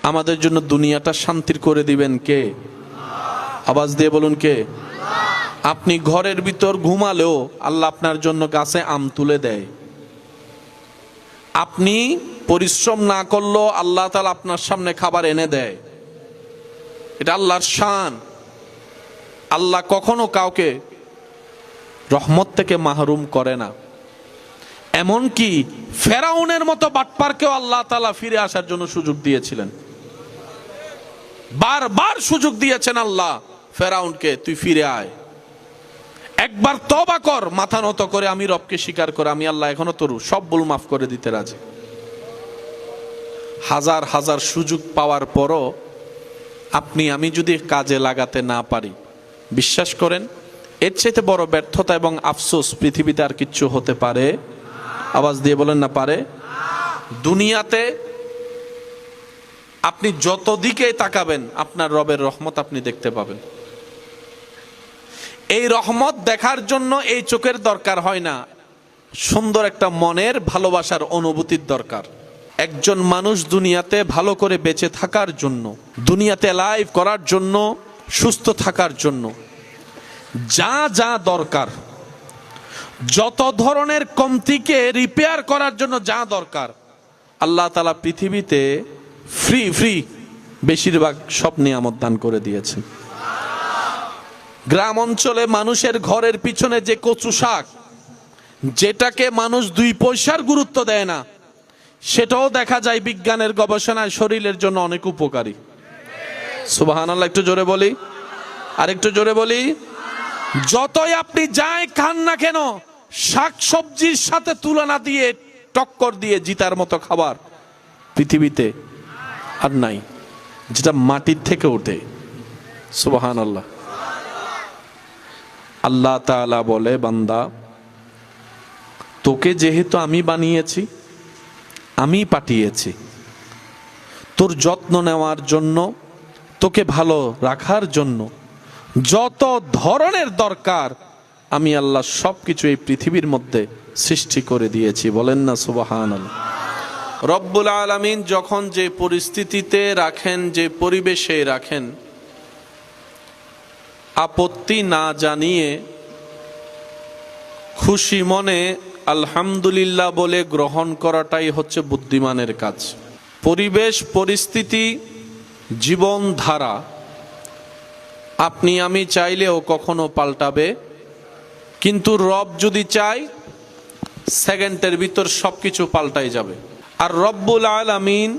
আমাদের জন্য দুনিয়াটা শান্তির করে দিবেন কে? আওয়াজ দিয়ে বলুন কে? আপনি ঘরের ভিতর ঘুমালেও আল্লাহ আপনার জন্য গাছে আম তুলে দেয়। আপনি পরিশ্রম না করলেও আল্লাহ তাআলা আপনার সামনে খাবার এনে দেয়। এটা আল্লাহর শান। আল্লাহ কখনো কাউকে রহমত থেকে মাহরুম করে না। এমনকি ফেরাউনের মতো বাটপারকেও আল্লাহ তাআলা ফিরে আসার জন্য সুযোগ দিয়েছিলেন। বারবার সুযোগ দিয়েছেন আল্লাহ ফেরাউনকে, তুই ফিরে আয়, একবার তওবা কর, মাথা নত করে আমি রবকে স্বীকার করে আমি আল্লাহ এখনো তোর সব ভুল মাফ করে দিতে রাজি। হাজার হাজার সুযোগ পাওয়ার পরও আপনি আমি যদি কাজে লাগাতে না পারি, বিশ্বাস করেন এর চাইতে বড় ব্যর্থতা এবং আফসোস পৃথিবীতে আর কিচ্ছু হতে পারে? আওয়াজ দিয়ে বলেন না পারে। দুনিয়াতে আপনি যত দিকে তাকাবেন আপনার রবের রহমত আপনি দেখতে পাবেন। এই রহমত দেখার জন্য এই চোখের দরকার হয় না, সুন্দর একটা মনের ভালোবাসার অনুভূতির দরকার। একজন মানুষ দুনিয়াতে ভালো করে বেঁচে থাকার জন্য, দুনিয়াতে লাইভ করার জন্য, সুস্থ থাকার জন্য যা যা দরকার, যত ধরনের কমতিকে রিপেয়ার করার জন্য যা দরকার, আল্লাহ তাআলা পৃথিবীতে ফ্রি বেশিরভাগ সব নিয়ামত দান করে দিয়েছেন। গ্রাম অঞ্চলে মানুষের ঘরের পিছনে যে কচু শাক, যেটাকে মানুষ 2 পয়সার গুরুত্ব দেয় না, সেটাও দেখা যায় বিজ্ঞানের গবেষণায় শরীরের জন্য অনেক উপকারী। সুবহানাল্লাহ, একটু জোরে বলি, আর একটু জোরে বলি। যতই আপনি যাই খান না কেন, শাক সবজির সাথে তুলনা দিয়ে টক্কর দিয়ে জিতার মতো খাবার পৃথিবীতে আর নাই, যেটা মাটির থেকে ওঠে। সুবহানাল্লাহ। আল্লাহ তাআলা বলে, বান্দা তোকে যেহেতু আমি বানিয়েছি, আমি পাঠিয়েছি তোর যত্ন নেওয়ার জন্য, তোকে ভালো রাখার জন্য, যত ধরনের দরকার আমি আল্লাহ সবকিছু এই পৃথিবীর মধ্যে সৃষ্টি করে দিয়েছি। বলেন না সুবহানাল্লাহ। রব্বুল আলামিন যখন যে পরিস্থিতিতে রাখেন, যে পরিবেশে রাখেন, আপত্তি না জানিয়ে খুশি মনে আলহামদুলিল্লাহ বলে গ্রহণ করাটাই হচ্ছে বুদ্ধিমানের কাজ। পরিবেশ পরিস্থিতি জীবনধারা আপনি আমি চাইলেও কখনো পাল্টাবে, কিন্তু রব যদি চায় সেকেন্ডের ভিতর সবকিছু পাল্টাই যাবে। আর রব্বুল আলামিন